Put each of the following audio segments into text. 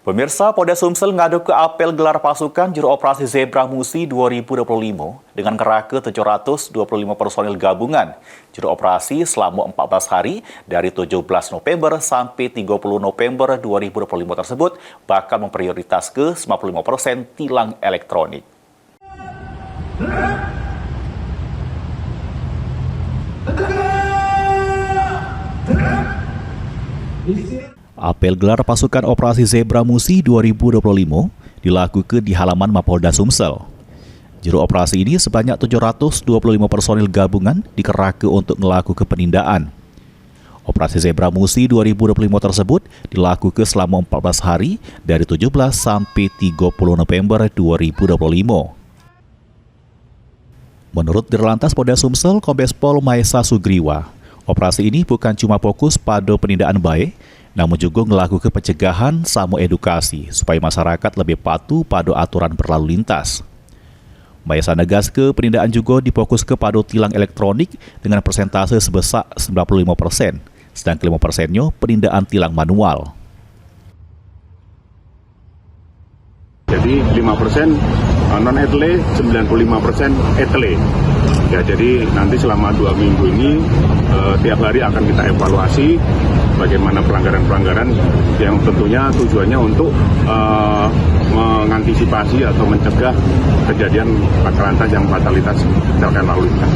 Pemirsa, Polda Sumsel ngadu ke apel gelar pasukan Juru Operasi Zebra Musi 2025 dengan kerangka 725 personil gabungan. Juru operasi selama 14 hari dari 17 November sampai 30 November 2025 tersebut bakal memprioritas ke 95% tilang elektronik. Apel gelar pasukan Operasi Zebra Musi 2025 dilakukan di halaman Mapolda Sumsel. Juru operasi ini sebanyak 725 personil gabungan dikerahkan untuk melakukan penindaan. Operasi Zebra Musi 2025 tersebut dilakukan selama 14 hari dari 17 sampai 30 November 2025. Menurut Dirlantas Polda Sumsel, Kombes Pol Maesa Sugriwa, operasi ini bukan cuma fokus pada penindaan baik, namun juga melakukan pencegahan sama edukasi supaya masyarakat lebih patuh pada aturan berlalu lintas. Maesa negaskan penindaan juga difokus kepada tilang elektronik dengan persentase sebesar 95%, sedangkan 5%-nya penindaan tilang manual. Jadi 5% non-etle, 95% etle. Ya, jadi nanti selama 2 minggu ini tiap hari akan kita evaluasi bagaimana pelanggaran-pelanggaran yang tentunya tujuannya untuk mengantisipasi atau mencegah kejadian lantas yang fatalitas kecelakaan lalu lintas.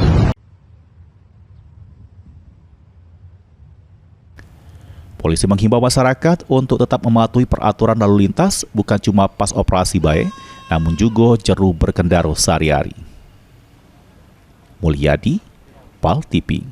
Polisi menghimbau masyarakat untuk tetap mematuhi peraturan lalu lintas bukan cuma pas operasi baik, namun juga jeru berkendara sehari-hari. Mulyadi, PAL TV.